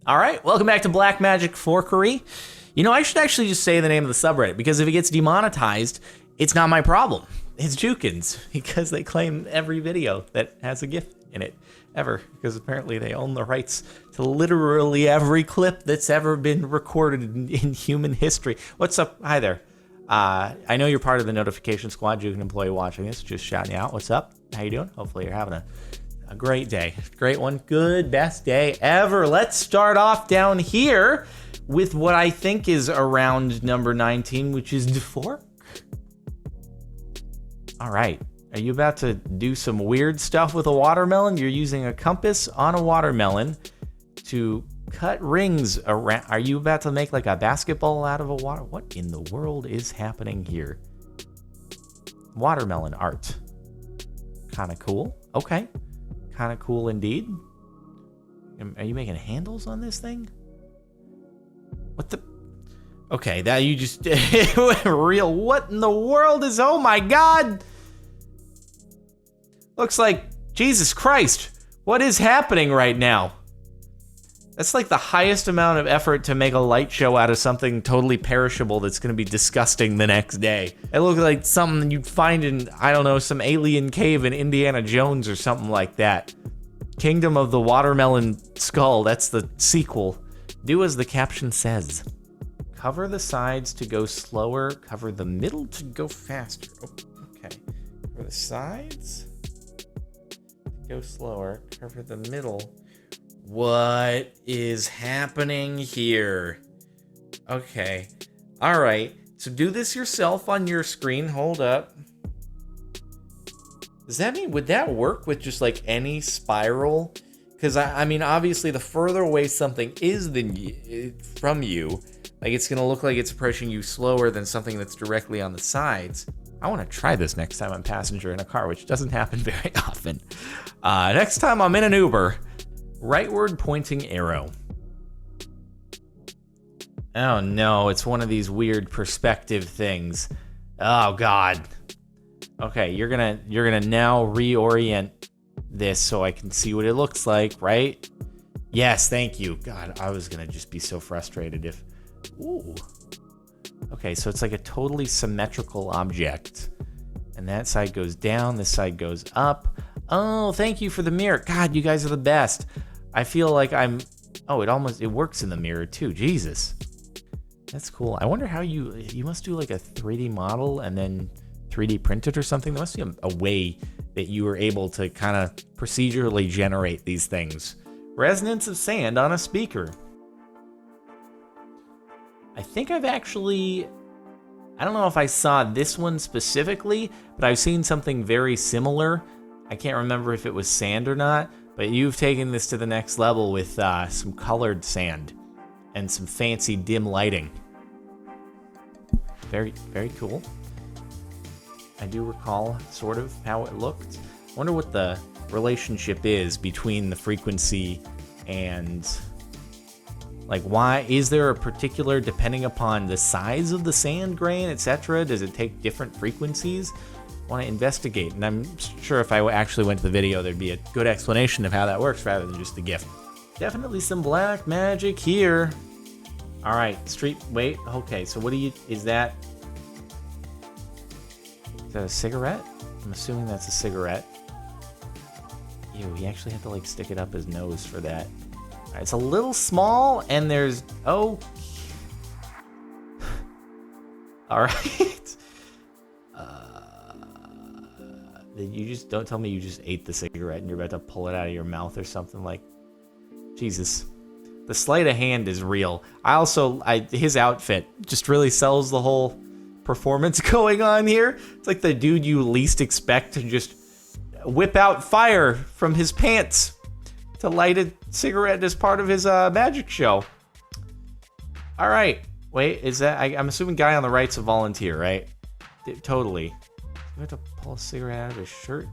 All right, welcome back to Black Magic Forkery. You know, I should actually just say the name of the subreddit, because if it gets demonetized, it's not my problem. It's Jukin's, because they claim every video that has a GIF in it, ever, because apparently they own the rights to literally every clip that's ever been recorded in human history. What's up? Hi there. I know you're part of the notification squad, Jukin employee watching this, just shouting you out. What's up? How you doing? Hopefully you're having a great day. Great one. Good. Best day ever. Let's start off down here with what I think is around number 19, which is the fork. All right. Are you about to do some weird stuff with a watermelon? You're using a compass on a watermelon to cut rings around. Are you about to make like a basketball out of a water? What in the world is happening here? Watermelon art. Kind of cool. Okay. Kind of cool indeed. Are you making handles on this thing? What the? Okay, that you just it went real. What in the world is? Oh my God! Looks like Jesus Christ. What is happening right now? That's like the highest amount of effort to make a light show out of something totally perishable that's going to be disgusting the next day. It looks like something you'd find in, I don't know, some alien cave in Indiana Jones or something like that. Kingdom of the Watermelon Skull, that's the sequel. Do as the caption says. Cover the sides to go slower, cover the middle to go faster. Oh, okay. Cover the sides to go slower, cover the middle. What is happening here? Okay. All right. So do this yourself on your screen. Hold up. Does that mean, would that work with just like any spiral? Because I mean, obviously the further away something is from you, like it's going to look like it's approaching you slower than something that's directly on the sides. I want to try this next time I'm a passenger in a car, which doesn't happen very often. Next time I'm in an Uber. Rightward pointing arrow. Oh no, it's one of these weird perspective things. Oh God. Okay, you're gonna now reorient this so I can see what it looks like, right? Yes, thank you. God, I was gonna just be so frustrated if. Ooh. Okay, so it's like a totally symmetrical object, and that side goes down, this side goes up. Oh, thank you for the mirror. God, you guys are the best. I feel like I'm, oh, it works in the mirror too. Jesus. That's cool. I wonder how you must do like a 3D model and then 3D print it or something. There must be a way that you were able to kind of procedurally generate these things. Resonance of sand on a speaker. I think I've actually, I don't know if I saw this one specifically, but I've seen something very similar. I can't remember if it was sand or not. But you've taken this to the next level with some colored sand and some fancy dim lighting. Very, very cool. I do recall sort of how it looked. I wonder what the relationship is between the frequency and like why is there a particular, depending upon the size of the sand grain, etc. Does it take different frequencies? Want to investigate, and I'm sure if I actually went to the video there'd be a good explanation of how that works rather than just the GIF. Definitely some black magic here. All right, wait, okay, so what do you, is that a cigarette? I'm assuming that's a cigarette. Ew, he actually had to like stick it up his nose for that. All right, it's a little small, and there's, oh. All right. You just, don't tell me you just ate the cigarette and you're about to pull it out of your mouth or something like, Jesus. The sleight of hand is real. His outfit just really sells the whole performance going on here. It's like the dude you least expect to just whip out fire from his pants to light a cigarette as part of his magic show. All right. Wait, is that, I'm assuming guy on the right's a volunteer, right? Totally. You have to pull a cigarette out of his shirt.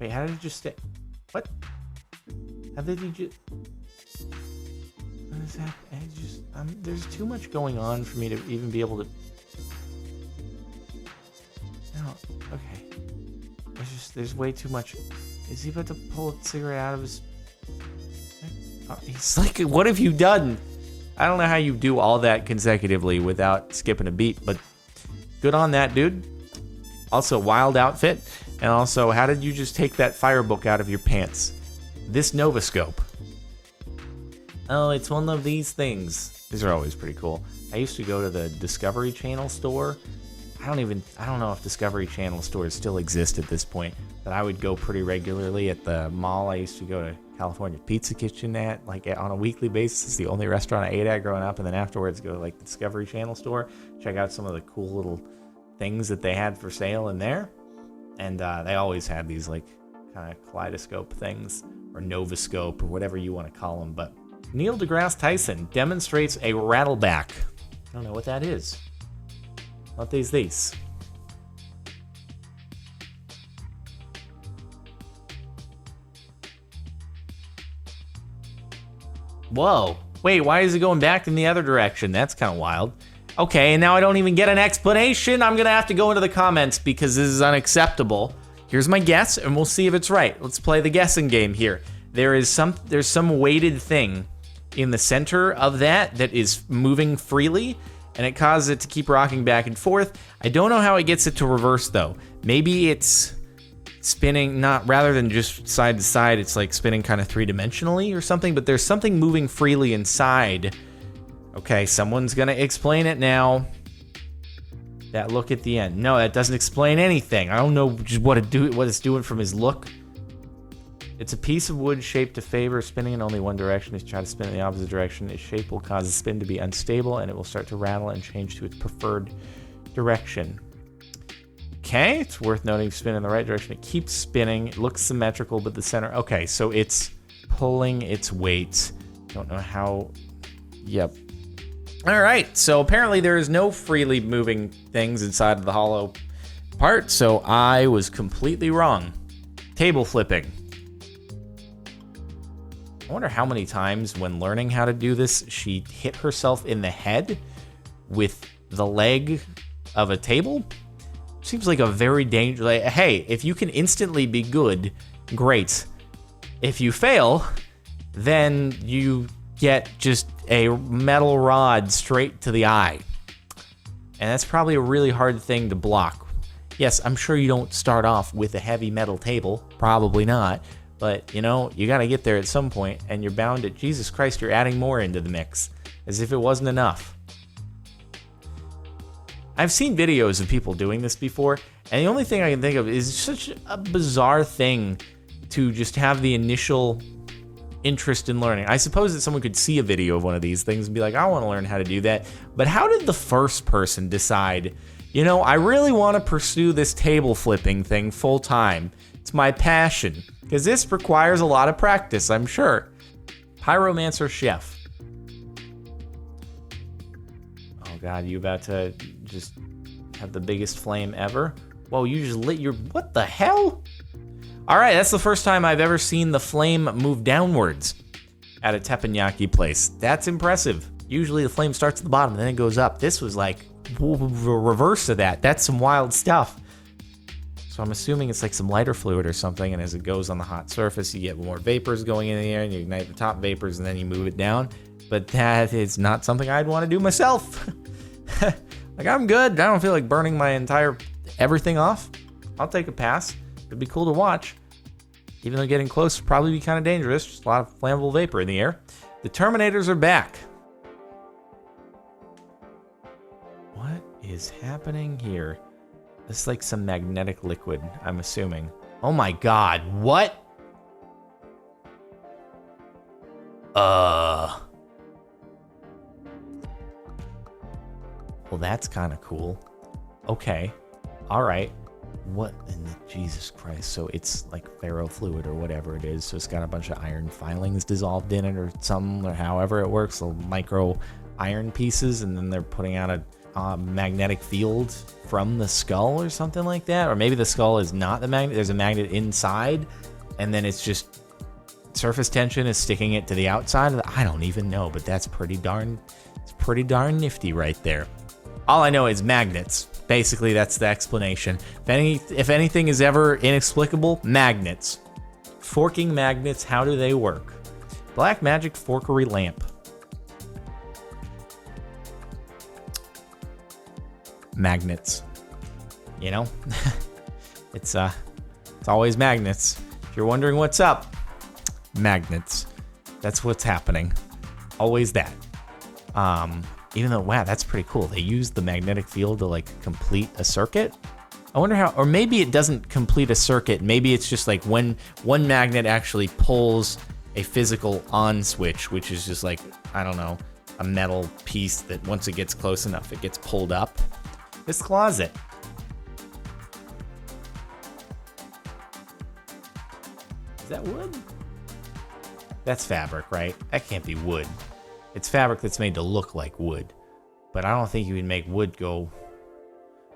Wait, how did it just stay? What? How did he just? What is that? There's too much going on for me to even be able to. No, okay. There's way too much Is he about to pull a cigarette out of his... He's like, what have you done? I don't know how you do all that consecutively without skipping a beat, but good on that, dude. Also, wild outfit. And also, how did you just take that fire book out of your pants? This Noisestorm. Oh, it's one of these things. These are always pretty cool. I used to go to the Discovery Channel store. I don't know if Discovery Channel stores still exist at this point, but I would go pretty regularly at the mall. I used to go to California Pizza Kitchen on a weekly basis. It's the only restaurant I ate at growing up, and then afterwards go to the Discovery Channel store, check out some of the cool little things that they had for sale in there. And they always had these kind of kaleidoscope things, or Noisestorm, or whatever you want to call them. But Neil deGrasse Tyson demonstrates a rattleback. I don't know what that is. What is these? Whoa. Wait, why is it going back in the other direction? That's kind of wild. Okay, and now I don't even get an explanation. I'm going to have to go into the comments because this is unacceptable. Here's my guess, and we'll see if it's right. Let's play the guessing game here. There's some weighted thing in the center of that is moving freely, and it causes it to keep rocking back and forth. I don't know how it gets it to reverse, though. Maybe it's spinning, rather than just side to side, it's spinning kind of three-dimensionally or something, but there's something moving freely inside. Okay, someone's gonna explain it now. That look at the end. No, that doesn't explain anything. I don't know just what it's doing from his look. It's a piece of wood shaped to favor spinning in only one direction. If you try to spin in the opposite direction, its shape will cause the spin to be unstable, and it will start to rattle and change to its preferred direction. Okay, it's worth noting if you spin in the right direction, it keeps spinning. It looks symmetrical, but the center... Okay, so it's pulling its weight. Don't know how... Yep. All right, so apparently there is no freely moving things inside of the hollow part, so I was completely wrong. Table flipping. I wonder how many times when learning how to do this, she hit herself in the head with the leg of a table. Seems like a very dangerous... hey, if you can instantly be good, great. If you fail, then you get just a metal rod straight to the eye. And that's probably a really hard thing to block. Yes, I'm sure you don't start off with a heavy metal table. Probably not. But, you got to get there at some point, and you're bound to... Jesus Christ, you're adding more into the mix. As if it wasn't enough. I've seen videos of people doing this before, and the only thing I can think of is such a bizarre thing to just have the initial interest in learning. I suppose that someone could see a video of one of these things and be like, I want to learn how to do that. But how did the first person decide, I really want to pursue this table flipping thing full time? It's my passion. Because this requires a lot of practice, I'm sure. Pyromancer Chef. Oh God, you about to just have the biggest flame ever? Whoa, you just lit your... What the hell? All right, that's the first time I've ever seen the flame move downwards at a teppanyaki place. That's impressive. Usually the flame starts at the bottom and then it goes up. This was like reverse of that. That's some wild stuff. So I'm assuming it's like some lighter fluid or something, and as it goes on the hot surface, you get more vapors going in the air, and you ignite the top vapors, and then you move it down. But that is not something I'd want to do myself. I'm good. I don't feel like burning my entire everything off. I'll take a pass. It'd be cool to watch. Even though getting close would probably be kind of dangerous. Just a lot of flammable vapor in the air. The Terminators are back. What is happening here? This is like some magnetic liquid, I'm assuming. Oh my God, what? Well, that's kind of cool. Okay, all right. What in the Jesus Christ? So it's like ferrofluid or whatever it is. So it's got a bunch of iron filings dissolved in it or something, or however it works, little micro iron pieces, and then they're putting out a magnetic field from the skull or something like that. Or maybe the skull is not the magnet. There's a magnet inside, and then it's just surface tension is sticking it to the outside. I don't even know, but that's pretty darn nifty right there. All I know is magnets. Basically, that's the explanation. If anything is ever inexplicable, magnets. Forking magnets, how do they work? Black magic forkery lamp. Magnets. You know? It's always magnets. If you're wondering what's up, magnets. That's what's happening. Always that. Even though, wow, that's pretty cool. They use the magnetic field to like complete a circuit. I wonder how, or maybe it doesn't complete a circuit. Maybe it's just like when one magnet actually pulls a physical on switch, which is just like, I don't know, a metal piece that once it gets close enough, it gets pulled up. This closet. Is that wood? That's fabric, right? That can't be wood. It's fabric that's made to look like wood. But I don't think you can make wood go...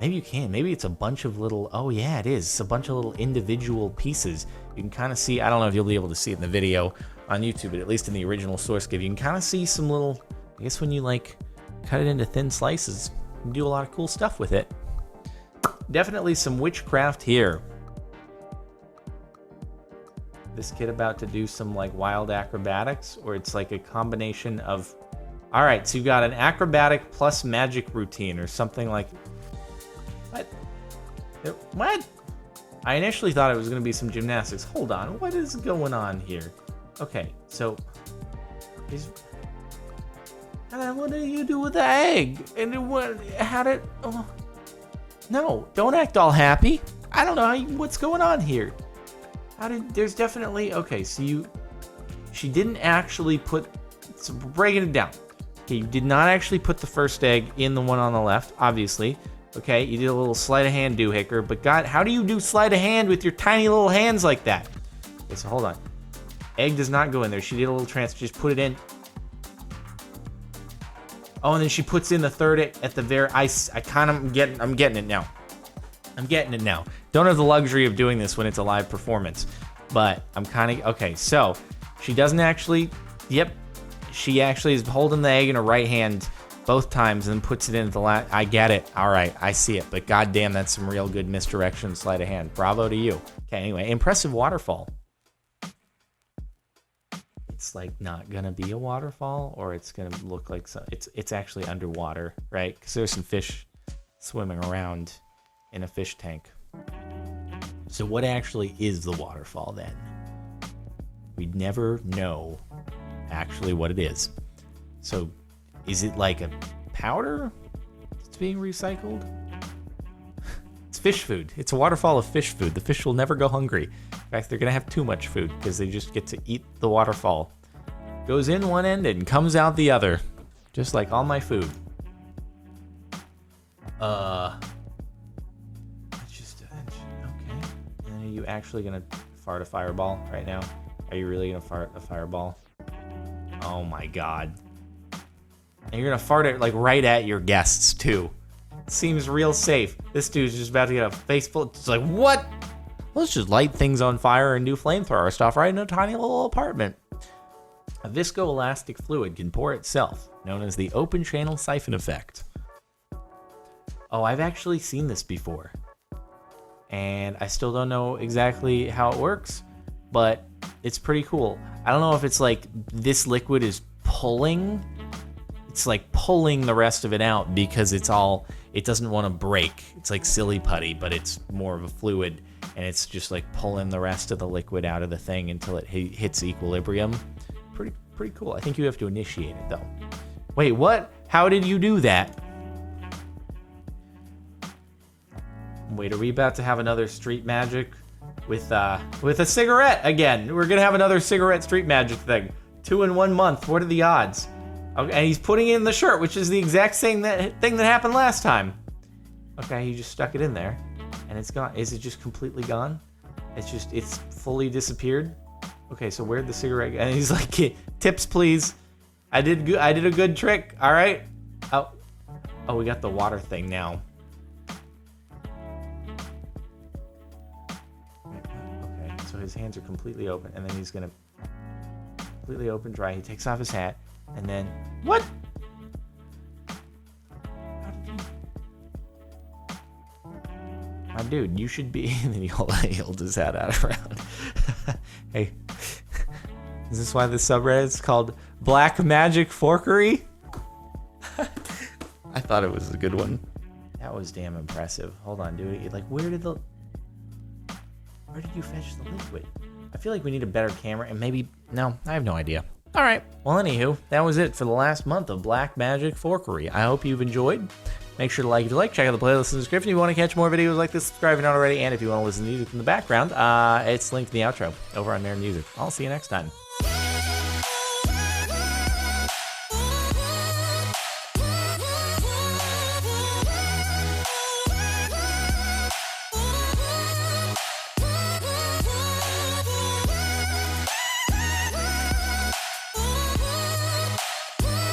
Maybe you can. Maybe it's a bunch of little... Oh, yeah, it is. It's a bunch of little individual pieces. You can kind of see... I don't know if you'll be able to see it in the video on YouTube, but at least in the original source give, you can kind of see some little... I guess when you, like, cut it into thin slices, you can do a lot of cool stuff with it. Definitely some witchcraft here. This kid about to do some like wild acrobatics, or it's like a combination of... All right, so you got an acrobatic plus magic routine or something like... What? What? I initially thought it was going to be some gymnastics. Hold on, what is going on here? Okay, so... What do you do with the egg? And what? How did... Oh. No, don't act all happy. I don't know what's going on here. There's definitely, okay, so she didn't actually put, so breaking it down. Okay, you did not actually put the first egg in the one on the left, obviously. Okay, you did a little sleight of hand doohickey, but God, how do you do sleight of hand with your tiny little hands like that? Okay, so hold on. Egg does not go in there. She did a little transfer, just put it in. Oh, and then she puts in the third egg at the very, I'm getting it now. I'm getting it now. Don't have the luxury of doing this when it's a live performance, but I'm kind of, okay, so she doesn't actually, yep, she actually is holding the egg in her right hand both times and then puts it in at the last. I get it. All right, I see it, but goddamn, that's some real good misdirection, sleight of hand. Bravo to you. Okay, anyway, impressive waterfall. It's like not gonna be a waterfall, or it's gonna look like it's actually underwater, right? Because there's some fish swimming around in a fish tank. So what actually is the waterfall then? We'd never know actually what it is. So is it like a powder that's being recycled? It's fish food. It's a waterfall of fish food. The fish will never go hungry. In fact, they're gonna have too much food because they just get to eat the waterfall. Goes in one end and comes out the other. Just like all my food. Are you actually gonna fart a fireball right now? Are you really gonna fart a fireball? Oh my god. And you're gonna fart it like right at your guests too. Seems real safe. This dude's just about to get a face full. It's like, what? Let's just light things on fire and do flamethrower stuff right in a tiny little apartment. A viscoelastic fluid can pour itself, known as the open channel siphon effect. Oh, I've actually seen this before. And I still don't know exactly how it works, but it's pretty cool. I don't know if it's like this liquid is pulling. It's like pulling the rest of it out because it doesn't want to break. It's like silly putty, but it's more of a fluid, and it's just like pulling the rest of the liquid out of the thing until it hits equilibrium. Pretty cool. I think you have to initiate it though. Wait, what? How did you do that? Wait, are we about to have another street magic with a cigarette again? We're gonna have another cigarette street magic thing. 2 in 1 month. What are the odds? Okay, and he's putting it in the shirt, which is the exact same thing that happened last time. Okay, he just stuck it in there, and it's gone. Is it just completely gone? It's fully disappeared. Okay, so where'd the cigarette go? And he's like, tips please. I did a good trick. All right. Oh, we got the water thing now. Okay, so his hands are completely open, and then he's gonna completely open dry. He takes off his hat, and then what? My dude, you should be. And then he hold his hat out around. Hey, is this why the subreddit is called Black Magic Forkery? I thought it was a good one. That was damn impressive. Hold on, dude. Like, where did you fetch the liquid? I feel like we need a better camera, and maybe, no, I have no idea. All right. Well, anywho, that was it for the last month of Black Magic Forkery. I hope you've enjoyed. Make sure to like if you like. Check out the playlist in the description if you want to catch more videos like this. Subscribe if you're not already. And if you want to listen to music in the background, it's linked in the outro over on Mermaid Music. I'll see you next time.